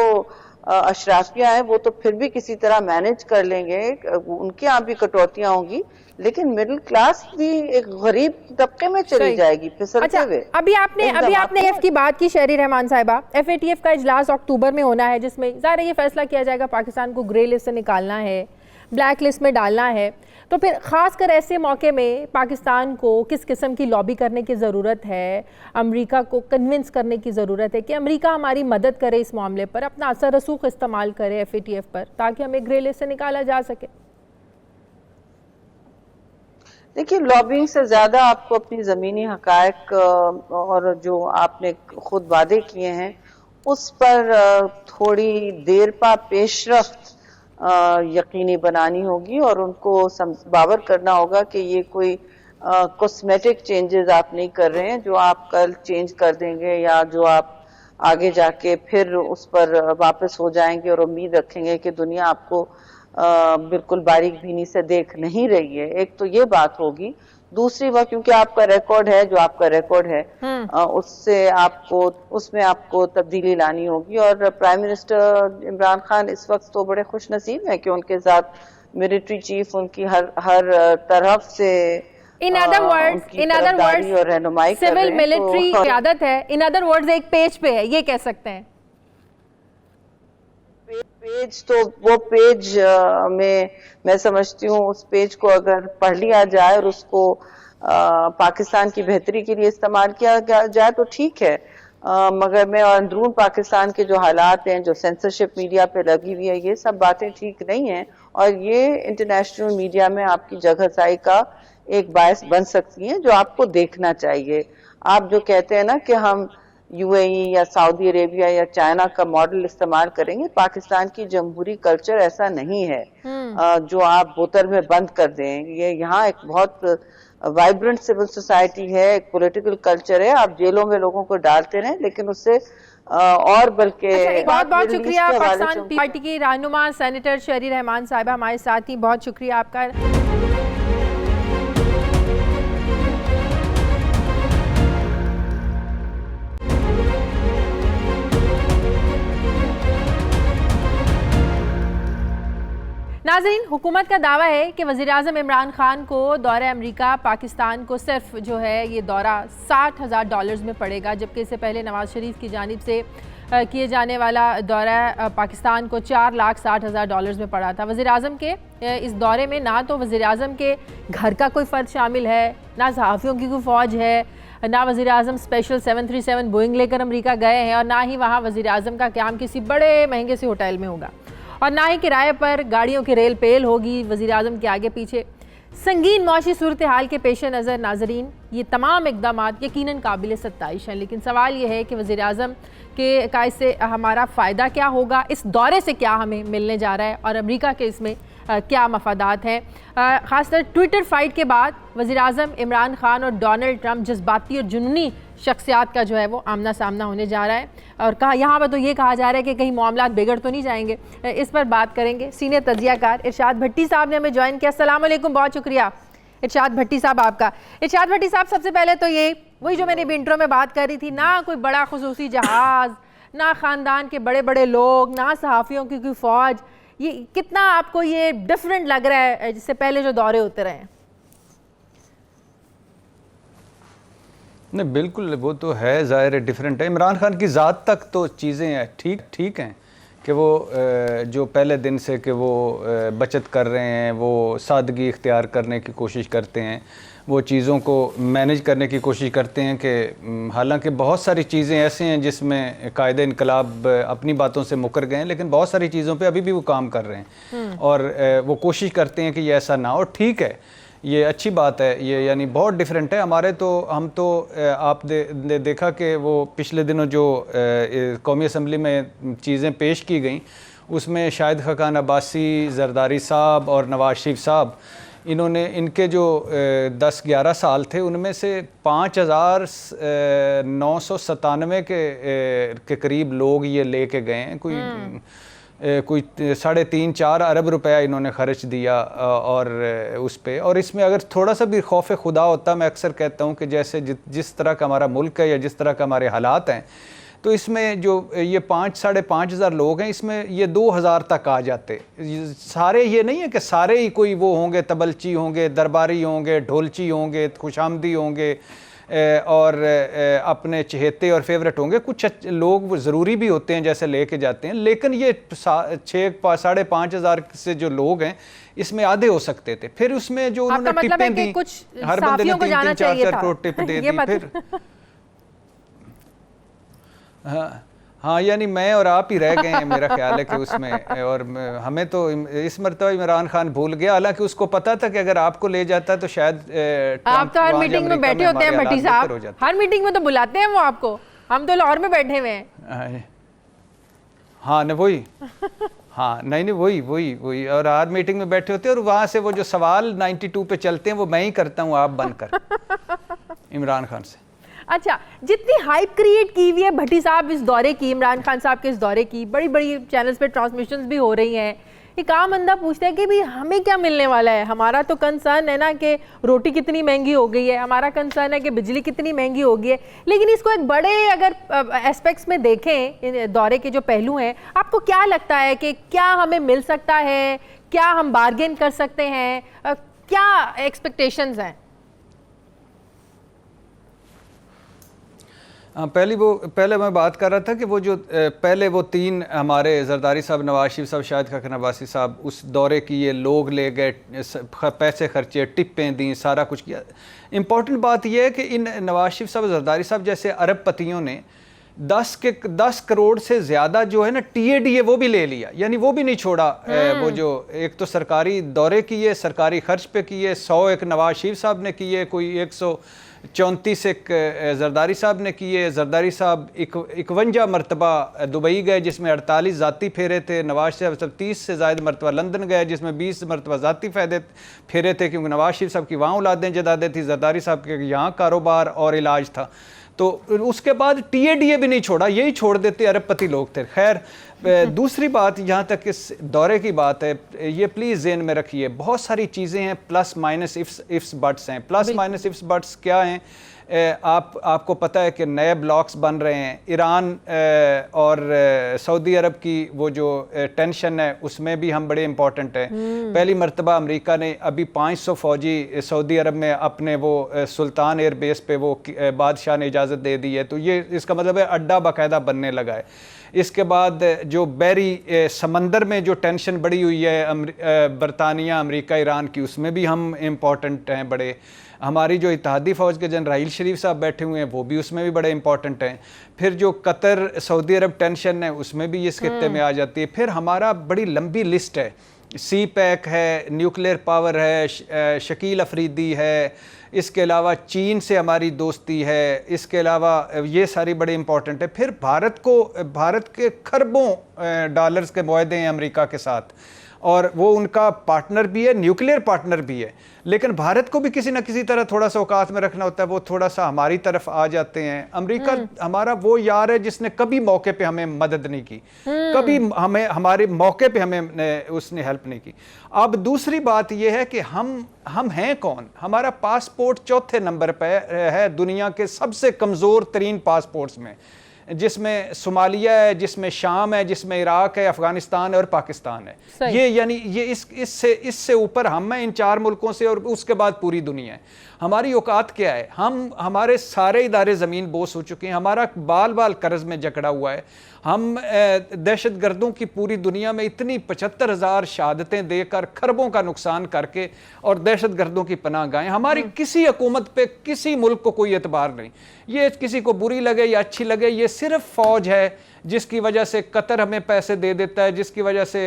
अशराफिया है वो तो फिर भी किसी तरह मैनेज कर लेंगे, उनके यहाँ भी कटौतियां होंगी, लेकिन मिडिल क्लास भी एक गरीब तबके में चली जाएगी फिसलते हुए। अभी आपने एफ की बात की शहरी रहमान साहिबा, FATF का इजलास अक्टूबर में होना है जिसमें ज़ाहिर ये फैसला किया जाएगा पाकिस्तान को ग्रे लिस्ट से निकालना है, ब्लैक लिस्ट में डालना है। तो फिर ख़ासकर ऐसे मौके में पाकिस्तान को किस किस्म की लॉबी करने की ज़रूरत है, अमेरिका को कन्विंस करने की ज़रूरत है कि अमेरिका हमारी मदद करे इस मामले पर, अपना असर रसूख इस्तेमाल करे FATF पर ताकि हमें ग्रे लिस्ट से निकाला जा सके? देखिए, लॉबिंग से ज़्यादा आपको अपनी ज़मीनी हकायक और जो आपने खुद वादे किए हैं उस पर थोड़ी देर पा पेशरफ्त यकीनी बनानी होगी और उनको बावर करना होगा कि ये कोई कॉस्मेटिक चेंजेस आप नहीं कर रहे हैं जो आप कल चेंज कर देंगे या जो आप आगे जाके फिर उस पर वापस हो जाएंगे और उम्मीद रखेंगे कि दुनिया आपको बिल्कुल बारीक बीनी से देख नहीं रही है। एक तो ये बात होगी। दूसरी बात, क्योंकि आपका रिकॉर्ड है जो आपका रिकॉर्ड है, उससे उसमें आपको तब्दीली लानी होगी। और प्राइम मिनिस्टर इमरान खान इस वक्त तो बड़े खुश नसीब है कि उनके साथ मिलिट्री चीफ उनकी हर तरफ से इन अदर वर्ड्स और रहनुमाई कर रहे हैं। सिविल मिलिट्री क़यादत है, इन अदर वर्ड्स एक पेज पे है, ये कह सकते हैं। पेज तो वो पेज में मैं समझती हूँ उस पेज को अगर पढ़ लिया जाए और उसको पाकिस्तान की बेहतरी के लिए इस्तेमाल किया जाए तो ठीक है, मगर मैं अंदरून पाकिस्तान के जो हालात हैं, जो सेंसरशिप मीडिया पे लगी हुई है, ये सब बातें ठीक नहीं हैं और ये इंटरनेशनल मीडिया में आपकी जगहसाई का एक बायस बन सकती है जो आपको देखना चाहिए। आप जो कहते हैं ना कि हम यूएई या सऊदी अरेबिया या चाइना का मॉडल इस्तेमाल करेंगे, पाकिस्तान की जमहूरी कल्चर ऐसा नहीं है जो आप बोतल में बंद कर दें। ये यहाँ एक बहुत वाइब्रेंट सिविल सोसाइटी है, एक पॉलिटिकल कल्चर है। आप जेलों में लोगों को डालते रहें लेकिन उससे और बल्कि बहुत बहुत शुक्रिया। पाकिस्तान पार्टी की रहनुमा सेनेटर शहरी रहमान साहिबा हमारे साथ ही, बहुत शुक्रिया आपका। नाज़रीन, हुकूमत का दावा है कि वज़ीर-ए-आज़म इमरान खान को दौरा अमेरिका पाकिस्तान को सिर्फ जो है ये दौरा $60,000 में पड़ेगा, जबकि इससे पहले नवाज़ शरीफ की जानिब से किए जाने वाला दौरा पाकिस्तान को $4,60,000 में पड़ा था। वज़ीर-ए-आज़म के इस दौरे में ना तो वज़ीर-ए-आज़म के घर का कोई फ़र्द शामिल है, ना सहाफ़ियों की कोई फ़ौज है, ना वज़ीर-ए-आज़म स्पेशल 737 बोइंग लेकर अमेरिका गए हैं और ना ही वहाँ वज़ीर-ए-आज़म का क़याम किसी बड़े महंगे से होटल में होगा और ना ही किराए पर गाड़ियों की रेल पेल होगी वज़ीर-ए-आज़म के आगे पीछे। संगीन मौशी सूरत हाल के पेश नज़र नाज़रीन ये तमाम इक़दामात यकीनन काबिल सत्ताइश हैं, लेकिन सवाल ये है कि वज़ीर-ए-आज़म के इससे हमारा फ़ायदा क्या होगा, इस दौरे से क्या हमें मिलने जा रहा है और अमेरिका के इसमें क्या मफादात हैं। ख़ासतर ट्विटर फाइट के बाद वज़ीर-ए-आज़म इमरान खान और डोनाल्ड ट्रंप जज्बाती और जुनूनी शख्सियात का जो है वो आमना सामना होने जा रहा है और यहाँ पर तो ये कहा जा रहा है कि कहीं मामलात बिगड़ तो नहीं जाएंगे। इस पर बात करेंगे। सीनियर तजियाकार इरशाद भट्टी साहब ने हमें ज्वाइन किया। अस्सलाम वालेकुम, बहुत शुक्रिया इरशाद भट्टी साहब आपका। इरशाद भट्टी साहब, सबसे पहले तो ये वही जो मैंने भी इंट्रो में बात कर रही थी, ना कोई बड़ा खुसूसी जहाज़, ना ख़ानदान के बड़े बड़े लोग, ना सहाफ़ियों की कोई फ़ौज, ये कितना आपको ये डिफरेंट लग रहा है जिससे पहले जो दौरे होते रहे हैं? नहीं, बिल्कुल वो तो है, ज़ाहिर डिफरेंट है। इमरान खान की ज़ात तक तो चीज़ें ठीक हैं कि वो जो पहले दिन से कि वो बचत कर रहे हैं, वो सादगी इख्तियार करने की कोशिश करते हैं, वो चीज़ों को मैनेज करने की कोशिश करते हैं कि हालांकि बहुत सारी चीज़ें ऐसे हैं जिसमें कायदे इनकलाब अपनी बातों से मुकर गए हैं, लेकिन बहुत सारी चीज़ों पे अभी भी वो काम कर रहे हैं और वो कोशिश करते हैं कि ये ऐसा ना हो। ठीक है, ये अच्छी बात है, ये यानी बहुत डिफरेंट है। हमारे तो हम तो आपने देखा कि वो पिछले दिनों जो कौमी असम्बली में चीज़ें पेश की गई उसमें शाहिद खाकान अब्बासी, जरदारी साहब और नवाज शरीफ साहब, इन्होंने इनके जो 10-11 साल थे उनमें से 5,997 के करीब लोग ये लेके गए हैं। कोई 3.5-4 अरब रुपया इन्होंने खर्च दिया और उस पे। और इसमें अगर थोड़ा सा भी खौफ खुदा होता, मैं अक्सर कहता हूँ कि जैसे जिस तरह का हमारा मुल्क है या जिस तरह का हमारे हालात हैं, तो इसमें जो ये 5-5.5 हज़ार लोग हैं, इसमें ये 2,000 तक आ जाते। सारे ये नहीं है कि सारे ही कोई वो होंगे, तबलची होंगे, दरबारी होंगे, ढोलची होंगे, खुशामदी होंगे और अपने चहेते और फेवरेट होंगे। कुछ लोग ज़रूरी भी होते हैं जैसे लेके जाते हैं, लेकिन ये 6-5.5 हज़ार से जो लोग हैं इसमें आधे हो सकते थे। फिर उसमें जो उन्होंने टिपें दी, हर बंदे ने 3-4 करोड़ टिप दे दी। फिर हाँ, यानी मैं और आप ही रह गए हैं मेरा ख्याल है कि उसमें। और हमें तो इस मरतबा इमरान खान भूल गया, हालांकि उसको पता था कि अगर आपको ले जाता तो शायद आप तो हर मीटिंग में बैठे होते हैं भट्टी साहब, हर मीटिंग में तो बुलाते हैं वो आपको, हम तो लाहौर में बैठे हुए हैं। हाँ न वही हाँ नहीं वही और हर मीटिंग में बैठे होते हैं और वहाँ से वो जो सवाल 92 पे चलते हैं वो मैं ही करता हूँ, आप बंद कर इमरान खान से। अच्छा, जितनी हाइप क्रिएट की हुई है भट्टी साहब इस दौरे की, इमरान खान साहब के इस दौरे की, बड़ी बड़ी चैनल्स पे ट्रांसमिशंस भी हो रही हैं, एक आम बंदा पूछता है कि भाई हमें क्या मिलने वाला है। हमारा तो कंसर्न है ना कि रोटी कितनी महंगी हो गई है, हमारा कंसर्न है कि बिजली कितनी महंगी हो गई है, लेकिन इसको एक बड़े अगर एस्पेक्ट्स में देखें, दौरे के जो पहलू हैं, आपको क्या लगता है कि क्या हमें मिल सकता है, क्या हम बार्गेन कर सकते हैं, क्या एक्सपेक्टेशंस हैं? पहले मैं बात कर रहा था कि वो जो पहले वो तीन हमारे जरदारी साहब, नवाज शरीफ साहब, शाहिद खाकन अब्बासी साहब उस दौरे किए, लोग ले गए, पैसे खर्चे, टिप्पें दी, सारा कुछ किया। इम्पॉर्टेंट बात यह है कि इन नवाज शरीफ साहब, जरदारी साहब जैसे अरबपतियों ने 10 करोड़ से ज़्यादा जो है ना TADA वो भी ले लिया, यानी वो भी नहीं छोड़ा। वो जो एक तो सरकारी दौरे किए, सरकारी खर्च पे किए, 100 एक नवाज शरीफ साहब ने किए, कोई 134 एक जरदारी साहब ने किए। जरदारी साहब 51 मरतबा दुबई गए जिसमें 48 ज़ाती फेरे थे। नवाज शरीफ साहब 30 से ज़ायद मरतबा लंदन गए जिसमें 20 मरतबा ज़ाती फेरे थे, क्योंकि नवाज शरीफ साहब की वहाँ औलादें जदादें थी, जरदारी साहब के यहाँ कारोबार और इलाज था। तो उसके बाद TADA भी नहीं छोड़ा, यही छोड़ देते अरबपति लोग थे। खैर, दूसरी बात, जहाँ तक इस दौरे की बात है, ये प्लीज़ ज़हन में रखिए, बहुत सारी चीज़ें हैं, प्लस माइनस इफ्स बट्स हैं। प्लस माइनस इफ्स बट्स क्या हैं? आपको पता है कि नए ब्लॉक्स बन रहे हैं। ईरान और सऊदी अरब की वो जो टेंशन है उसमें भी हम बड़े इम्पोर्टेंट हैं। पहली मरतबा अमेरिका ने अभी 500 फ़ौजी सऊदी अरब में अपने वो सुल्तान एयर बेस पे वो बादशाह ने इजाज़त दे दी है, तो ये इसका मतलब है अड्डा बाकायदा बनने लगा है। इसके बाद जो बहरी समंदर में जो टेंशन बढ़ी हुई है बरतानिया, अमेरिका, ईरान की, उसमें भी हम इम्पोर्टेंट हैं बड़े। हमारी जो इत्तेहादी फ़ौज के जनरल राहील शरीफ साहब बैठे हुए हैं वो भी उसमें भी बड़े इंपॉर्टेंट हैं। फिर जो कतर सऊदी अरब टेंशन है उसमें भी इस खित्ते में आ जाती है। फिर हमारा बड़ी लंबी लिस्ट है, CPEC है, न्यूक्लियर पावर है, शकील अफरीदी है, इसके अलावा चीन से हमारी दोस्ती है, इसके अलावा ये सारी बड़े इंपॉर्टेंट है। फिर भारत के खरबों डॉलर्स के मुआहदे हैं अमेरिका के साथ, और वो उनका पार्टनर भी है, न्यूक्लियर पार्टनर भी है। लेकिन भारत को भी किसी न किसी तरह थोड़ा सा औकात में रखना होता है, वो थोड़ा सा हमारी तरफ आ जाते हैं। अमेरिका हमारा वो यार है जिसने कभी मौके पे हमें मदद नहीं की, कभी हमारे मौके पे हमें उसने हेल्प नहीं की। अब दूसरी बात यह है कि हम हैं कौन? हमारा पासपोर्ट 4थे नंबर पर है दुनिया के सबसे कमज़ोर तरीन पासपोर्ट्स में, जिसमें सोमालिया है, जिसमें शाम है, जिसमें इराक है, अफगानिस्तान है और पाकिस्तान है। ये यानी ये इससे ऊपर हम हैं इन 4 मुल्कों से, और उसके बाद पूरी दुनिया है। हमारी औकात क्या है? हमारे सारे इदारे ज़मीन बोस हो चुके हैं, हमारा बाल बाल कर्ज में जकड़ा हुआ है। हम दहशत गर्दों की पूरी दुनिया में इतनी 75,000 शहादतें देकर, खरबों का नुकसान करके, और दहशत गर्दों की पनाह गाहें। हमारी किसी हुकूमत पे किसी मुल्क को कोई एतबार नहीं। ये किसी को बुरी लगे या अच्छी लगे, ये सिर्फ फ़ौज है जिसकी वजह से कतर हमें पैसे दे देता है, जिसकी वजह से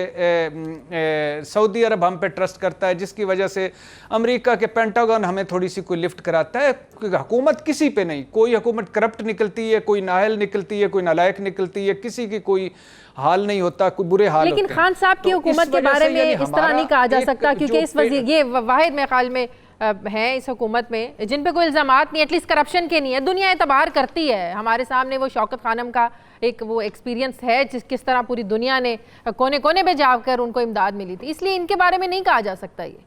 सऊदी अरब हम पे ट्रस्ट करता है, जिसकी वजह से अमेरिका के पेंटागन हमें थोड़ी सी कोई लिफ्ट कराता है। हुकूमत किसी पे नहीं, कोई हुकूमत करप्ट निकलती है, कोई नाअहल निकलती है, कोई नालायक निकलती है, किसी की कोई हाल नहीं होता, कोई बुरे हाल लेकिन होते खान साहब की हुकूमत के बारे में इस तरह नहीं कहा जा सकता, क्योंकि इस वज़ीर ये वाहिद मेरे ख्याल में हैं इस हुकूमत में जिन पे कोई इल्ज़ामात नहीं, एटलीस्ट करप्शन के नहीं है। दुनिया एतबार करती है, हमारे सामने वो शौकत खानम का एक वो एक्सपीरियंस है किस तरह पूरी दुनिया ने कोने कोने में जाकर उनको इमदाद मिली थी, इसलिए इनके बारे में नहीं कहा जा सकता। ये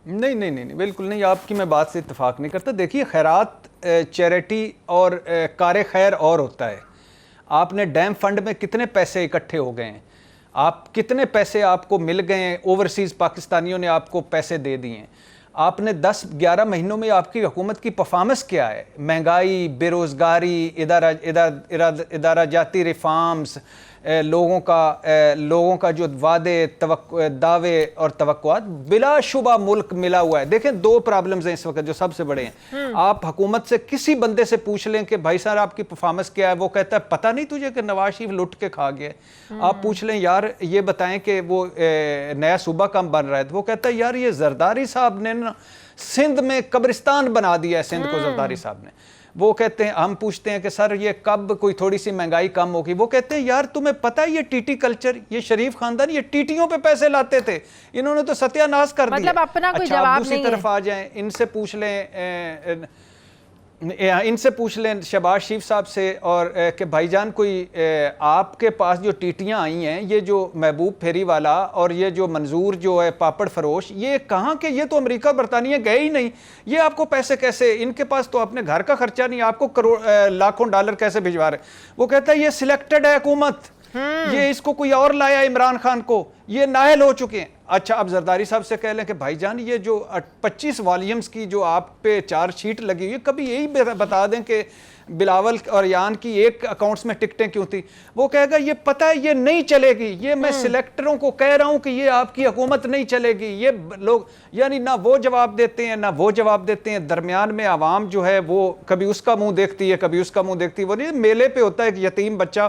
नहीं, बिल्कुल नहीं, आपकी मैं बात से इत्तेफाक नहीं करता। देखिए, खैरात, चैरिटी और कार खैर और होता है। आपने डैम फंड में कितने पैसे इकट्ठे हो गए हैं, आप कितने पैसे आपको मिल गए हैं, ओवरसीज़ पाकिस्तानियों ने आपको पैसे दे दिए हैं। आपने 10-11 महीनों में आपकी हुकूमत की परफॉर्मेंस क्या है? महंगाई, बेरोज़गारी, इदारा जाती रिफॉर्म्स, लोगों का जो वादे, दावे और तवक्कुआत, बिलाशुबा मुल्क मिला हुआ है। देखें, 2 प्रॉब्लम्स हैं इस वक्त जो सबसे बड़े हैं। आप हुकूमत से किसी बंदे से पूछ लें कि भाई साहब आपकी परफॉर्मेंस क्या है, वो कहता है पता नहीं तुझे कि नवाज शरीफ लुट के खा गया। आप पूछ लें यार ये बताएं कि वो नया सूबा कम बन रहा है, तो वो कहता है यार ये जरदारी साहब ने ना सिंध में कब्रिस्तान बना दिया है, सिंध को जरदारी साहब ने। वो कहते हैं, हम पूछते हैं कि सर ये कब कोई थोड़ी सी महंगाई कम होगी, वो कहते हैं यार तुम्हें पता है ये टीटी कल्चर, ये शरीफ खानदान ये टीटियों पे पैसे लाते थे, इन्होंने तो सत्यानाश कर दिया। मतलब अपना कोई अच्छा, जवाब दूसरी तरफ आ जाएं, इनसे पूछ लें शहबाज शरीफ साहब से और कि भाईजान कोई आपके पास जो टीटियां आई हैं, ये जो महबूब फेरी वाला और ये जो मंजूर जो है पापड़ फरोश, ये कहाँ के, ये तो अमेरिका बरतानिया गए ही नहीं, ये आपको पैसे कैसे, इनके पास तो अपने घर का खर्चा नहीं, आपको करोड़ लाखों डॉलर कैसे भिजवा रहे। वो कहता है ये सिलेक्टेड है हुकूमत, ये इसको कोई और लाया इमरान खान को, ये नाअहल हो चुके हैं। अच्छा, अब जरदारी साहब से कह लें कि भाईजान ये जो 25 वॉल्यूम्स की जो आप पे चार्जशीट लगी हुई है, कभी यही बता दें कि बिलावल और यान की एक अकाउंट्स में टिकटें क्यों थी। वो कहेगा ये पता है ये नहीं चलेगी, ये मैं सिलेक्टरों को कह रहा हूं कि ये आपकी हुकूमत नहीं चलेगी। ये लोग यानी ना वो जवाब देते हैं ना वो जवाब देते हैं, दरमियान में आवाम जो है वो कभी उसका मुंह देखती है कभी उसका मुंह देखती है। वो नहीं मेले पे होता है एक यतीम बच्चा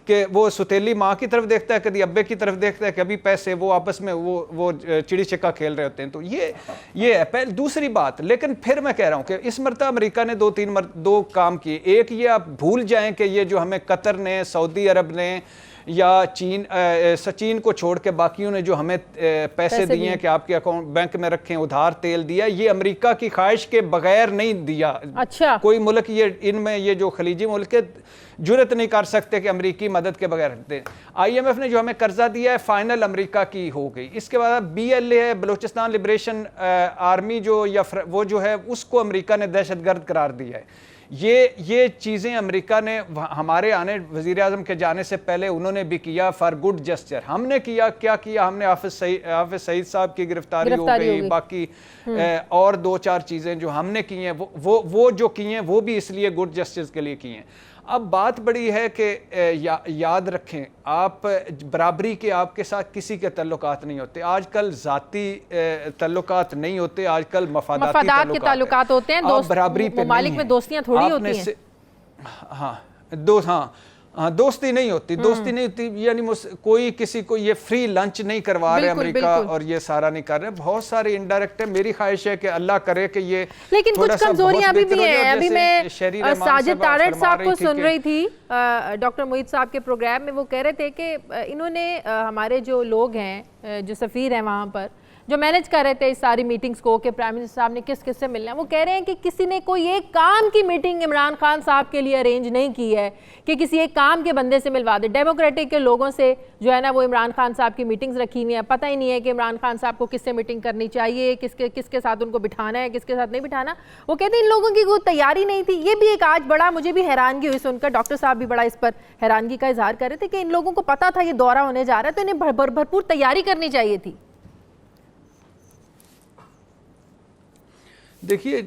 कि वो सुतेली माँ की तरफ देखता है, कभी अब्बे की तरफ देखता है, कभी पैसे, वो आपस में वो चिड़ी छिक्का खेल रहे होते हैं। तो ये है पहले। दूसरी बात, लेकिन फिर मैं कह रहा हूँ कि इस मरतबा अमेरिका ने दो काम किए। एक ये आप भूल जाएं कि ये जो हमें कतर ने, सऊदी अरब ने या चीन को छोड़ के बाकियों ने जो हमें पैसे दिए हैं कि आपके अकाउंट बैंक में रखें, उधार तेल दिया, ये अमेरिका की ख्वाहिश के बगैर नहीं दिया। अच्छा, कोई मुल्क ये इनमें ये जो खलीजी मुल्क जुरत नहीं कर सकते कि अमेरिकी मदद के बगैर दें। IMF ने जो हमें कर्जा दिया है फाइनल अमेरिका की हो गई। इसके बाद BLA है, बलूचिस्तान लिबरेशन आर्मी जो या वो जो है उसको अमेरिका ने दहशतगर्द करार दिया है। ये चीज़ें अमेरिका ने हमारे आने वज़ीर आज़म के जाने से पहले उन्होंने भी किया फॉर गुड जस्टिस। हमने किया क्या किया, हमने हाफिज सईद साहब की गिरफ्तारी हो गई, बाकी और 2-4 चीज़ें जो हमने की हैं वो जो की हैं वो भी इसलिए गुड जस्टिस के लिए की हैं। अब बात बड़ी है कि याद रखें आप, बराबरी के आपके साथ किसी के तल्लुकात नहीं होते आजकल, ज़ाती तल्लुकात नहीं होते आजकल, मफादात के तल्लुकात होते हैं। बराबरी पे ममालिक में दोस्तियां थोड़ी होती हैं। हाँ, दोस्ती नहीं होती यानी कोई किसी को ये फ्री लंच नहीं करवा रहे अमेरिका, और ये सारा नहीं कर रहे, बहुत सारे इनडायरेक्ट है। मेरी ख्वाहिश है कि अल्लाह करे कि ये, लेकिन कुछ कमजोरियां अभी भी हैं। अभी मैं साजिद तारड़ साहब को सुन रही थी डॉक्टर मोहित साहब के प्रोग्राम में, वो कह रहे थे कि इन्होंने हमारे जो लोग हैं, जो सफ़ीर हैं वहाँ पर, जो मैनेज कर रहे थे इस सारी मीटिंग्स को कि प्राइम मिनिस्टर साहब ने किस किस से मिलना है, वो कह रहे हैं कि किसी ने कोई एक काम की मीटिंग इमरान खान साहब के लिए अरेंज नहीं की है कि किसी एक काम के बंदे से मिलवा दे। डेमोक्रेटिक के लोगों से जो है ना वो इमरान खान साहब की मीटिंग्स रखी हुई है, पता ही नहीं है कि इमरान खान साहब को किससे मीटिंग करनी चाहिए, किसके साथ उनको बिठाना है, किसके साथ नहीं बिठाना। वो कहते हैं इन लोगों की कोई तैयारी नहीं थी। ये भी एक आज बड़ा मुझे भी हैरानगी हुई सुनकर, डॉक्टर साहब भी बड़ा इस पर हैरानगी का इजहार कर रहे थे कि इन लोगों को पता था ये दौरा होने जा रहा है, तो इन्हें भरपूर तैयारी करनी चाहिए थी। देखिए,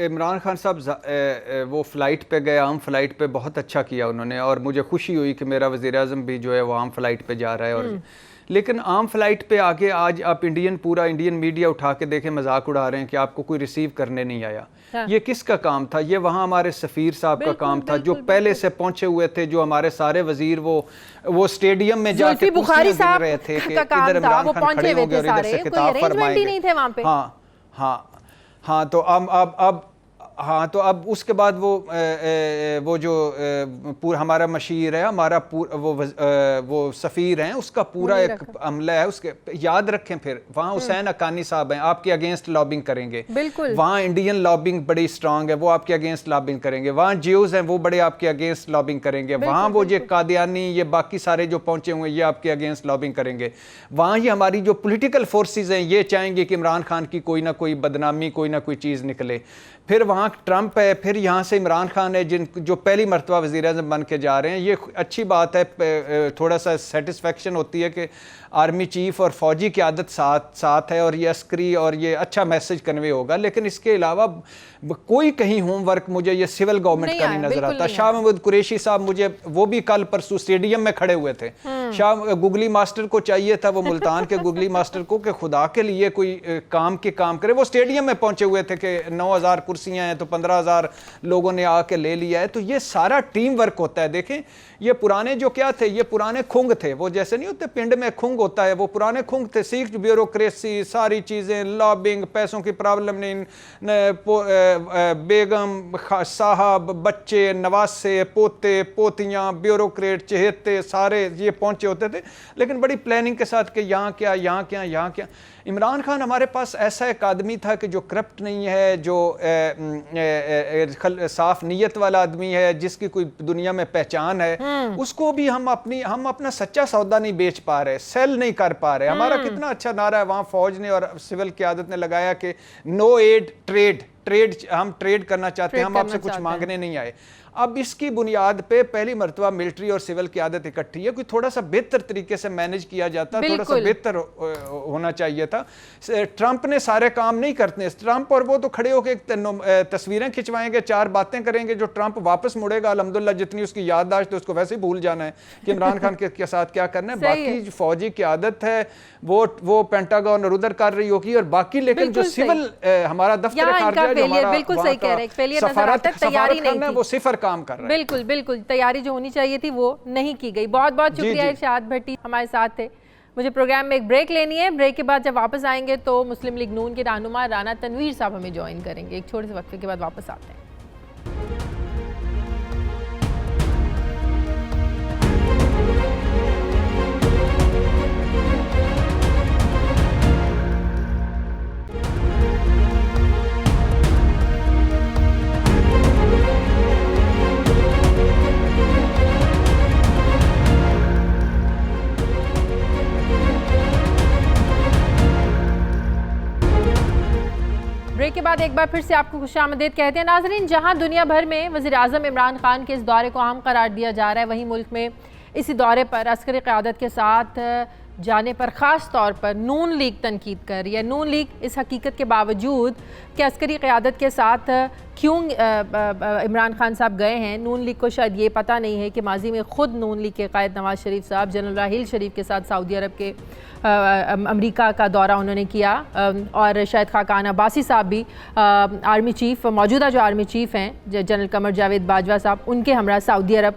इमरान खान साहब वो फ़्लाइट पे गए, आम फ़्लाइट पे, बहुत अच्छा किया उन्होंने, और मुझे खुशी हुई कि मेरा वज़ीर आज़म भी जो है वो आम फ़्लाइट पे जा रहा है। और लेकिन आम फ़्लाइट पे आके आज आप पूरा इंडियन मीडिया उठा के देखें, मजाक उड़ा रहे हैं कि आपको कोई रिसीव करने नहीं आया। ये किसका काम था? ये वहाँ हमारे सफ़ीर साहब का काम था, जो पहले से पहुंचे हुए थे, जो हमारे सारे वज़ीर वो स्टेडियम में जाके बुखारी साहब रहे थे कि इधर इमरान खान खड़े हो गए और इधर से खिताब फरमाएंगे। हाँ, तो अब उसके बाद वो जो पूरा हमारा मशीर है, हमारा वो सफ़ीर हैं, उसका पूरा एक अमला है। उसके याद रखें, फिर वहाँ हुसैन अकानी साहब हैं, आपके अगेंस्ट लॉबिंग करेंगे। वहाँ इंडियन लॉबिंग बड़ी स्ट्रांग है, वो आपके अगेंस्ट लॉबिंग करेंगे। वहाँ जियोज हैं, वो बड़े आपके अगेंस्ट लॉबिंग करेंगे। वहाँ वो ये कादियानी, ये बाकी सारे जो पहुंचे हुए, ये आपके अगेंस्ट लॉबिंग करेंगे। वहाँ ये हमारी जो पोलिटिकल फोर्सेज हैं, ये चाहेंगे कि इमरान खान की कोई ना कोई बदनामी, कोई ना कोई चीज़ निकले। फिर वहाँ ट्रंप है, फिर यहाँ से इमरान खान है, जो पहली मरतबा वज़ीर आज़म बन के जा रहे हैं। ये अच्छी बात है, थोड़ा सा सेटिस्फेक्शन होती है कि आर्मी चीफ और फौजी की आदत साथ है, और ये अस्करी, और ये अच्छा मैसेज कन्वे होगा। लेकिन इसके अलावा कोई कहीं होमवर्क मुझे ये सिविल गवर्नमेंट का नहीं नजर आता। शाह महमूद कुरैशी साहब, मुझे वो भी कल परसों स्टेडियम में खड़े हुए थे, शाह गुगली मास्टर को चाहिए था, वो मुल्तान के गुगली मास्टर को, कि खुदा के लिए कोई काम करे। वो स्टेडियम में पहुंचे हुए थे कि 9,000 कुर्सियां हैं तो 15,000 लोगों ने आके ले लिया है। तो ये सारा टीम वर्क होता है। देखें ये पुराने जो क्या थे, ये पुराने खुंग थे, वो जैसे नहीं होते पिंड में खुंग होता है, वो पुराने खुंग थे। सिख ब्यूरोक्रेसी, सारी चीज़ें, लॉबिंग, पैसों की प्रॉब्लम नहीं, बेगम साहब, बच्चे, नवासे, पोते पोतियाँ, ब्यूरोक्रेट, चहेते, सारे ये पहुंचे होते थे, लेकिन बड़ी प्लानिंग के साथ कि यहाँ क्या, यहाँ क्या, यहाँ क्या। इमरान खान हमारे पास ऐसा एक आदमी था कि जो करप्ट नहीं है, जो साफ नीयत वाला आदमी है, जिसकी कोई दुनिया में पहचान है, उसको भी हम अपना सच्चा सौदा नहीं बेच पा रहे, सेल नहीं कर पा रहे। हमारा कितना अच्छा नारा है वहाँ फौज ने और सिविल क़यादत ने लगाया कि नो एड ट्रेड, हम ट्रेड करना चाहते हैं, हम आपसे कुछ मांगने नहीं आए। अब इसकी बुनियाद पे पहली मरतबा मिलिट्री और सिविल क़यादत इकट्ठी है। कोई थोड़ा सा बेहतर तरीके से मैनेज किया जाता, थोड़ा सा बेहतर होना चाहिए था। ट्रंप ने सारे काम नहीं करते। ट्रंप और वो तो खड़े होकर तस्वीरें खिंचवाएंगे, 4 बातें करेंगे, जो ट्रंप वापस मुड़ेगा अल्हम्दुलिल्लाह जितनी उसकी याददाश्त है उसको वैसे ही भूल जाना है कि इमरान खान के साथ क्या करना है। बाकी जो फौजी क़यादत है वो पेंटागन और उधर कर रही होगी, और बाकी लेकिन जो सिविल हमारा दफ्तर खारजा वो सिफर काम कर रहा है। बिल्कुल बिल्कुल, तैयारी जो होनी चाहिए थी वो नहीं की गई। बहुत बहुत शुक्रिया इरशाद भट्टी हमारे साथ थे। मुझे प्रोग्राम में एक ब्रेक लेनी है। ब्रेक के बाद जब वापस आएंगे तो मुस्लिम लीग नून के रहनुमा राना तनवीर साहब हमें ज्वाइन करेंगे। एक छोटे से वक्फे के बाद वापस आते हैं। ब्रेक के बाद एक बार फिर से आपको खुशामदीद कहते हैं। नाज़रीन, जहां दुनिया भर में वज़ीर-ए-आज़म इमरान खान के इस दौरे को अहम करार दिया जा रहा है, वहीं मुल्क में इसी दौरे पर अस्करी क़यादत के साथ जाने पर ख़ास तौर पर नून लीग तनकीद कर रही है। नून लीग इस हकीकत के बावजूद कि अस्करी क़यादत के साथ क्यों इमरान खान साहब गए हैं, नून लीग को शायद ये पता नहीं है कि माजी में ख़ुद नून लीग के क़ायद नवाज़ शरीफ साहब जनरल राहील शरीफ के साथ सऊदी अरब के अमेरिका का दौरा उन्होंने किया, और शायद खाकान अब्बासी साहब भी आर्मी चीफ़, मौजूदा जो आर्मी चीफ़ हैं जनरल कमर जावेद बाजवा साहब, उनके हमरा सऊदी अरब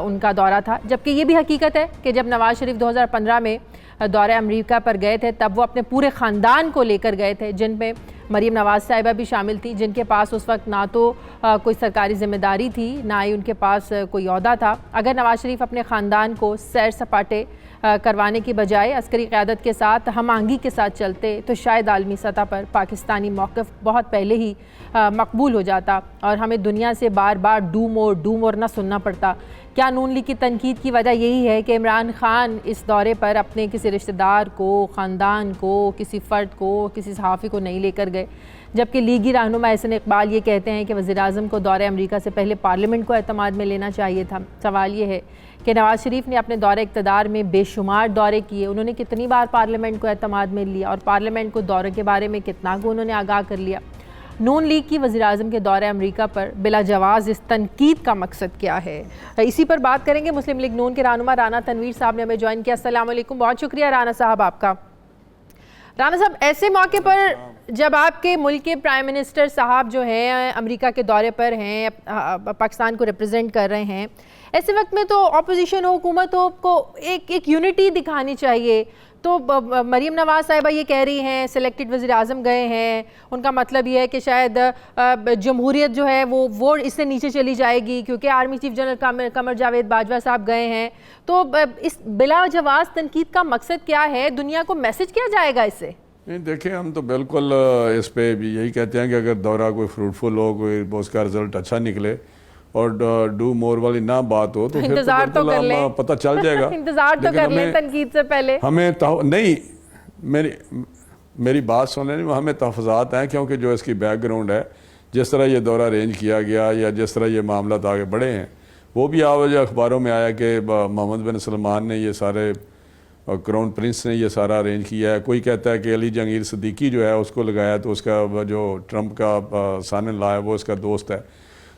उनका दौरा था। जबकि ये भी हकीकत है कि जब नवाज़ शरीफ 2015 में दौरे अमेरिका पर गए थे तब वो अपने पूरे ख़ानदान को लेकर गए थे, जिनमें मरीम नवाज़ साहिबा भी शामिल थी, जिनके पास उस वक्त ना तो कोई सरकारी ज़िम्मेदारी थी, ना ही उनके पास कोई ओहदा था। अगर नवाज़ शरीफ अपने ख़ानदान को सैर सपाटे करवाने की बजाय अस्करी क़यादत के साथ हम आहंगी के साथ चलते तो शायद आलमी सतह पर पाकिस्तानी मौक़िफ़ बहुत पहले ही मकबूल हो जाता और हमें दुनिया से बार बार डू मोर ना सुनना पड़ता। क्या नून लीग की तनकीद की वजह यही है कि इमरान खान इस दौरे पर अपने किसी रिश्तेदार को, ख़ानदान को, किसी फ़र्द को, किसी सहाफ़ी को नहीं लेकर गए? जबकि लीगी रहनुमा एहसन इकबाल ये कहते हैं कि वज़ीर-ए-आज़म को दौरे अमेरिका से पहले पार्लियामेंट को एतमाद में लेना चाहिए था। सवाल ये है कि नवाज़ शरीफ ने अपने दौरे इक़्तिदार में बेशुमार दौरे किए, उन्होंने कितनी बार पार्लियामेंट को एतमाद में लिया और पार्लियामेंट को दौरे के बारे में कितना को उन्होंने आगाह कर लिया? नून लीग की वज़ीर-ए-आज़म के दौरे अमेरिका पर बिला जवाज़ इस तनकीद का मकसद क्या है? इसी पर बात करेंगे। मुस्लिम लीग नून के रहनुमा राना तनवीर साहब ने हमें ज्वाइन किया। अस्सलाम वालेकुम, बहुत शुक्रिया राना साहब आपका। राना साहब, ऐसे मौके पर जब आपके मुल्क के प्राइम मिनिस्टर साहब जो हैं अमेरिका के दौरे पर हैं, पाकिस्तान को रिप्रेजेंट कर रहे हैं, ऐसे वक्त में तो अपोजिशन हो, हुकूमत हो, को एक यूनिटी दिखानी चाहिए। तो मरीम नवाज़ साहिबा ये कह रही हैं सिलेक्टेड वज़ीर-ए-आज़म गए हैं, उनका मतलब ये है कि शायद जमहूरियत जो है वो इससे नीचे चली जाएगी क्योंकि army chief general Qamar Javed Bajwa साहब गए हैं। तो इस बिला जवाज़ तनकीद का मकसद क्या है? दुनिया को मैसेज किया जाएगा इससे? नहीं, देखिए, हम तो बिल्कुल इस पे भी यही कहते हैं कि अगर दौरा कोई फ्रूटफुल हो, कोई उसका रिजल्ट अच्छा निकले और डू मोर वाली ना बात हो तो इंतजार तो कर लें, पता चल जाएगा। इंतजार तो कर लें तनकीद से पहले। हमें नहीं, मेरी बात सुन लें, हमें तहफ़्फ़ुज़ात हैं क्योंकि जो इसकी बैकग्राउंड है, जिस तरह ये दौरा अरेंज किया गया या जिस तरह ये मामला आगे बढ़े हैं, वो भी आज अखबारों में आया कि मोहम्मद बिन सलमान ने ये सारे, क्राउन प्रिंस ने ये सारा अरेंज किया है। कोई कहता है कि अली जहांगीर सिद्दीकी जो है उसको लगाया तो उसका जो ट्रंप का सन इन लॉ है वो उसका दोस्त है।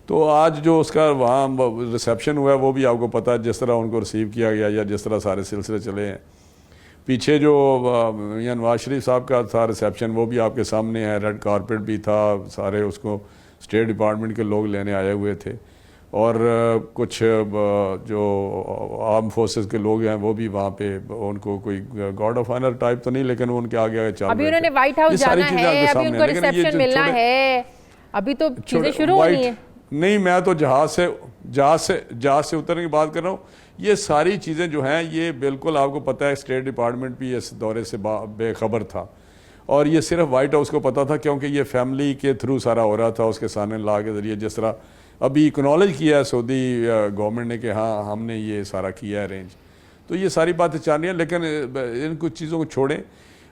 तो आज जो उसका वहाँ रिसेप्शन हुआ है वो भी आपको पता है, जिस तरह उनको रिसीव किया गया या जिस तरह सारे सिलसिले चले हैं। पीछे जो मियां नवाज शरीफ साहब का था रिसेप्शन, वो भी आपके सामने है, रेड कारपेट भी था, सारे उसको स्टेट डिपार्टमेंट के लोग लेने आए हुए थे, और कुछ जो आर्म फोर्सेस के लोग हैं वो भी वहाँ पे, उनको कोई गार्ड ऑफ ऑनर टाइप तो नहीं, लेकिन उनके आगे चल अभी उन्होंने व्हाइट हाउस जाना है, अभी उनको रिसेप्शन मिलना है, अभी तो चीजें शुरू होनी है। नहीं, मैं तो जहाज से उतरने की बात कर रहा हूँ। ये सारी चीज़ें जो हैं ये बिल्कुल आपको पता है, स्टेट डिपार्टमेंट भी इस दौरे से बेखबर था, और ये सिर्फ वाइट हाउस को पता था क्योंकि ये फैमिली के थ्रू सारा हो रहा था, उसके सामने ला के ज़रिए, जिस तरह अभी इक्नॉलेज किया है सऊदी गवर्नमेंट ने कि हाँ हमने ये सारा किया है अरेंज। तो ये सारी बातें चल रही हैं, लेकिन इन कुछ चीज़ों को छोड़ें।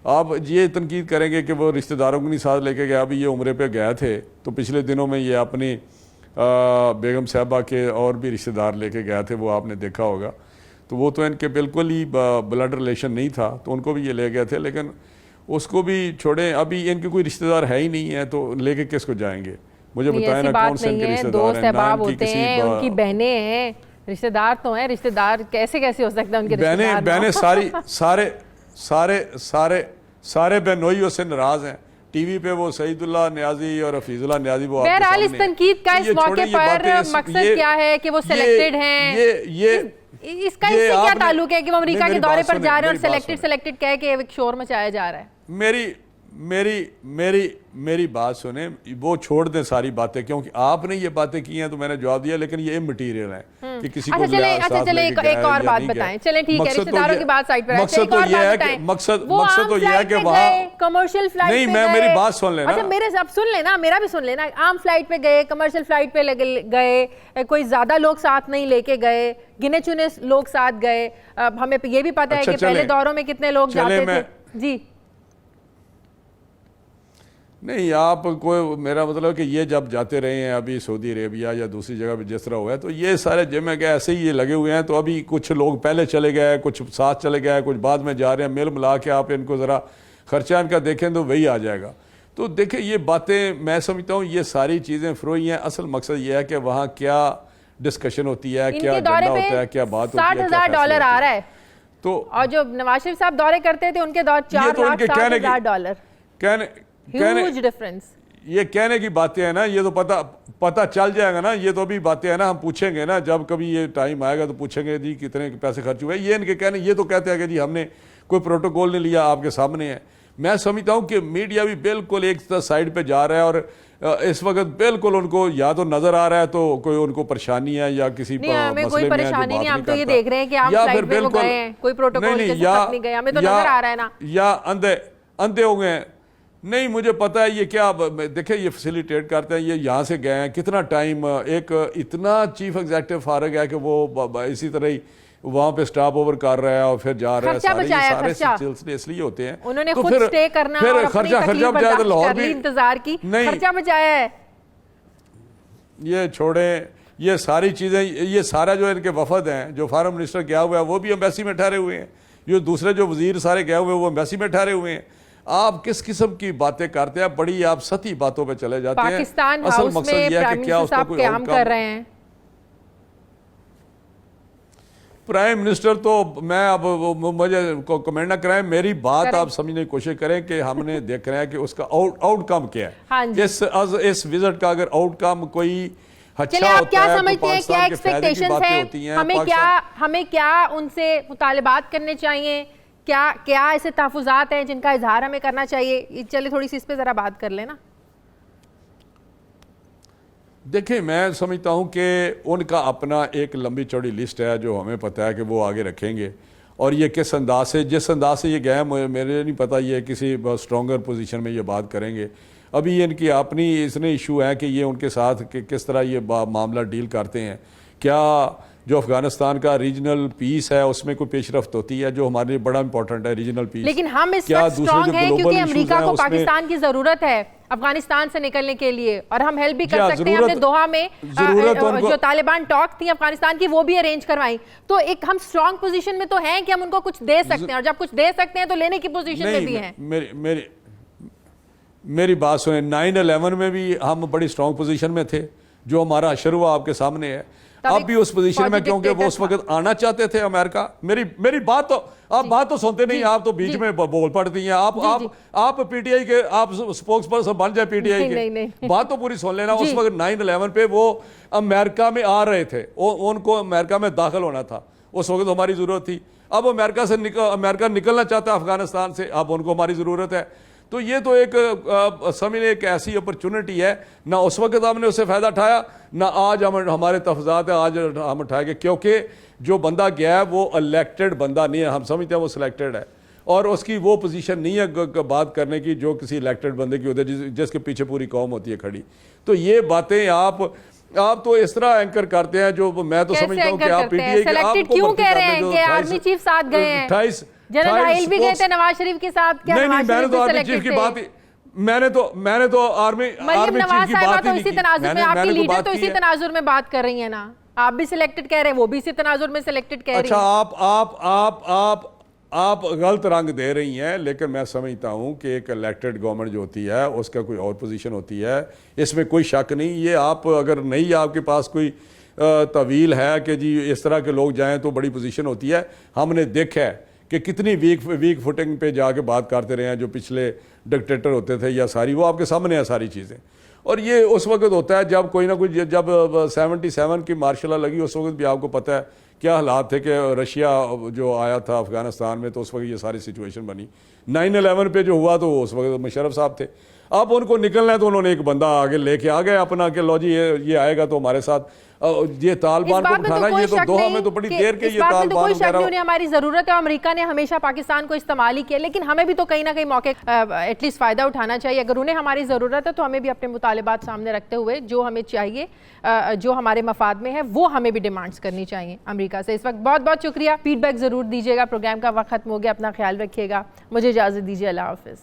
आप ये तनकीद करेंगे कि वो रिश्तेदारों को नहीं साथ लेके गया। अभी ये उम्रे पे गए थे तो पिछले दिनों में ये अपनी बेगम साहबा के और भी रिश्तेदार लेके गए थे, वो आपने देखा होगा। तो वो तो इनके बिल्कुल ही ब्लड रिलेशन नहीं था, तो उनको भी ये ले गए थे, लेकिन उसको भी छोड़ें, अभी इनके कोई रिश्तेदार है ही नहीं है, तो लेके किसको जाएंगे? मुझे बताएं ना कौन से इनके रिश्तेदार हैं? ना होते हैं, उनकी बहनें हैं, रिश्तेदार तो हैं, रिश्तेदार कैसे हो सकता है उनके रिश्तेदार? बहनें सारे बहनोइयों से नाराज हैं। टीवी पे वो सईदुल्लाह न्याजी और हफीजुल्लाह न्याजी, वो बहरहाल इस तनकीद का इस मौके पर मकसद क्या है कि वो सिलेक्टेड हैं? इसका इससे क्या ताल्लुक है कि वो अमेरिका के दौरे पर जा रहे हैं और सिलेक्टेड कह के एक शोर मचाया जा रहा है? मेरी बात सुने, वो छोड़ दें सारी बातें, क्योंकि आपने ये बातें की हैं तो मैंने जवाब दिया, लेकिन ये इमटीरियल है कि किसी को एक और बात बताएं। चलें ठीक है, रिश्तेदारों की बात साइड पर, मकसद तो ये है कि मकसद तो ये है कि वहाँ कमर्शियल फ्लाइट नहीं, मैं मेरी बात सुन लेना। अच्छा मेरे आप सुन लेना, मेरा भी सुन लेना। आम फ्लाइट पे गए, कमर्शियल फ्लाइट पे गए, कोई ज्यादा लोग साथ नहीं लेके गए, गिने चुने लोग साथ गए। हमें ये भी पता है कि पहले दौरों में कितने लोग जाते थे। जी नहीं, आपको मेरा मतलब कि ये जब जाते रहे हैं अभी सऊदी अरेबिया या दूसरी जगह पे जिस तरह हुआ है, तो ये सारे जिम्मे के ऐसे ही ये लगे हुए हैं। तो अभी कुछ लोग पहले चले गए, कुछ साथ चले गए, कुछ बाद में जा रहे हैं। मिल मिला के आप इनको ज़रा खर्चा इनका देखें तो वही आ जाएगा। तो देखें, ये बातें मैं समझता हूँ ये सारी चीज़ें फ्रोई हैं। असल मकसद ये है कि वहाँ क्या डिस्कशन होती है, क्या एजेंडा होता है, क्या बात होती है। $60,000 आ रहा है, तो और जो नवाज शरीफ साहब दौरे करते थे उनके दौर $4,60,000। Huge difference। ये कहने की बातें हैं ना, ये तो पता चल जाएगा ना। ये तो अभी बातें हैं ना, हम पूछेंगे ना जब कभी ये टाइम आएगा तो पूछेंगे जी कितने पैसे खर्च हुए। ये इनके कहने, ये तो कहते हैं कि जी हमने कोई प्रोटोकॉल नहीं लिया, आपके सामने है। मैं समझता हूँ कि मीडिया भी बिल्कुल एक साइड पे जा रहा है, और इस वक्त बिल्कुल उनको या तो नजर आ रहा है तो कोई उनको परेशानी है या किसी कोई परेशानी नहीं, हम तो ये देख रहे हैं कि आप फ्लाइट में वो गए हैं, कोई प्रोटोकॉल के साथ नहीं गए, हमें तो नजर आ रहा है ना। या अंधे हो गए हैं। नहीं, मुझे पता है ये क्या, देखिए ये फैसिलिटेट करते हैं, ये यहाँ से गए हैं, कितना टाइम, एक इतना चीफ एग्जीक्यूटिव फारग है कि वो इसी तरह ही वहाँ पे स्टॉप ओवर कर रहा है और फिर जा रहा है। सारे सिलसिले इसलिए होते हैं, उन्होंने खुद स्टे करना और अपनी तकलीफ बर्दाश्त कर ली, इंतजार की, खर्चा बचाया है। ये छोड़े, ये सारी चीजें, ये सारा जो इनके वफद हैं, जो फॉरेन मिनिस्टर गया हुआ है वो भी एम्बेसी में ठहरे हुए हैं, ये दूसरे जो वजीर सारे गए हुए हैं वो एम्बेसी में ठहरे हुए हैं। आप किस किस्म की बातें करते हैं, बड़ी आप सती बातों पे चले जाते हैं। पाकिस्तान हाउस में प्राइम मिनिस्टर साहब काम कर रहे हैं। प्राइम मिनिस्टर तो मैं अब मुझे कमेंट ना कराएं, मेरी बात आप समझने की कोशिश करें कि हमने देख रहे हैं कि उसका आउटकम क्या है। हाँ, इस विजिट का अगर आउटकम कोई अच्छा आप क्या समझते हैं, क्या एक्सपेक्टेशंस हैं, हमें क्या उनसे मुतालबात करने चाहिए, क्या ऐसे तहफुजात हैं जिनका इजहार हमें करना चाहिए? चलिए थोड़ी सी इस पे जरा बात कर लेना। देखिए, मैं समझता हूं कि उनका अपना एक लंबी चौड़ी लिस्ट है जो हमें पता है कि वो आगे रखेंगे, और ये किस अंदाज से, जिस अंदाज से ये गए, मेरे नहीं पता ये किसी बहुत स्ट्रॉन्गर पोजीशन में ये बात करेंगे। अभी इनकी अपनी इसने इशू है कि ये उनके साथ किस तरह ये मामला डील करते हैं। क्या जो अफगानिस्तान का रीजनल पीस है उसमें कोई पेशरफ्त होती है, जो हमारे लिए बड़ा इंपॉर्टेंट है रीजनल पीस। लेकिन हम इस वक्त स्ट्रांग हैं क्योंकि अमेरिका को पाकिस्तान की जरूरत है अफगानिस्तान से निकलने के लिए, और हम हेल्प भी कर सकते हैं। हमने दोहा में जो तालिबान टॉक थी अफगानिस्तान की वो भी अरेंज करवाई, तो एक हम स्ट्रांग पोजीशन में तो हैं कि हम उनको कुछ दे सकते हैं, और जब कुछ दे सकते हैं तो लेने की पोजीशन में भी हैं। मेरी बात सुने, 9/11 में भी हम बड़ी स्ट्रांग पोजीशन में थे, जो हमारा अशर हुआ आपके सामने है। आप भी उस पोजीशन में, क्योंकि वो उस वक्त आना चाहते थे अमेरिका। मेरी बात तो आप बात तो सुनते नहीं, आप तो बीच में बोल पड़ती हैं। आप पीटीआई के आप स्पोक्स पर्सन बन जाए पीटीआई के, बात तो पूरी सुन लेना। उस वक्त 9/11 पे वो अमेरिका में आ रहे थे, उनको अमेरिका में दाखिल होना था, उस वक्त हमारी जरूरत थी। अब अमेरिका निकलना चाहता है अफगानिस्तान से, अब उनको हमारी जरूरत है। तो ये तो एक समझिए एक ऐसी अपॉर्चुनिटी है, ना उस वक्त हमने उससे फ़ायदा उठाया, ना आज हमारे तफजात है आज हम उठाएंगे, क्योंकि जो बंदा गया है वो इलेक्टेड बंदा नहीं है। हम समझते हैं वो सिलेक्टेड है, और उसकी वो पोजीशन नहीं है बात करने की जो किसी इलेक्टेड बंदे की होती है, जिसके पीछे पूरी कौम होती है खड़ी। तो ये बातें आप तो इस तरह एंकर करते हैं, जो मैं तो समझता हूँ कि आप पीटीआई के सिलेक्टेड क्यों कह रहे हैं कि आर्मी चीफ साथ गए हैं, 28 जनरल हाइल भी गए थे नवाज शरीफ के साथ। क्या नहीं, मैंने तो आर्मी चीफ की बात मैंने तो आर्मी चीफ की बात ही नहीं की। आपकी लीडर तो इसी तनाजुर में बात कर रही है ना, आप भी सिलेक्टेड कह रहे हैं, वो भी इसी तनाजुर में सिलेक्टेड कह रही है। अच्छा, आप गलत रंग दे रही हैं, लेकिन मैं समझता हूं कि एक इलेक्टेड गवर्नमेंट जो होती है उसका कोई और पोजीशन होती है, इसमें कोई शक नहीं। ये आप अगर नहीं आपके पास कोई तवील है कि जी इस तरह के लोग जाएं तो बड़ी पोजीशन होती है। हमने देखा है कि कितनी वीक फुटिंग पे जाके बात करते रहे हैं जो पिछले डिक्टेटर होते थे, या सारी वो आपके सामने है सारी चीज़ें। और ये उस वक्त होता है जब कोई ना कोई, जब 77 की मार्शल लॉ लगी, उस वक्त भी आपको पता है क्या हालात थे कि रशिया जो आया था अफगानिस्तान में, तो उस वक्त ये सारी सिचुएशन बनी। 9/11 पे जो हुआ तो उस वक्त मुशर्रफ साहब थे। अब उनको निकलना है तो उन्होंने एक बंदा आगे लेके आ गए अपना कि लो जी ये आएगा तो हमारे साथ ये तालिबान को उठाना, ये तो दोहा में तो बड़ी देर के ये तालिबान वगैरह हमारी जरूरत है। अमेरिका ने हमेशा पाकिस्तान को इस्तेमाल ही किया, लेकिन हमें भी तो कहीं ना कहीं मौके एटलीस्ट फायदा उठाना चाहिए। अगर उन्हें हमारी जरूरत है तो हमें भी अपने मुतालिबात सामने रखते हुए जो हमें चाहिए, जो हमारे मफाद में है, वो हमें भी डिमांड्स करनी चाहिए अमेरिका से। इस वक्त बहुत बहुत शुक्रिया, फीडबैक जरूर दीजिएगा। प्रोग्राम का वक्त खत्म हो गया, अपना ख्याल रखिएगा, मुझे इजाजत दीजिए, अल्लाह हाफिज।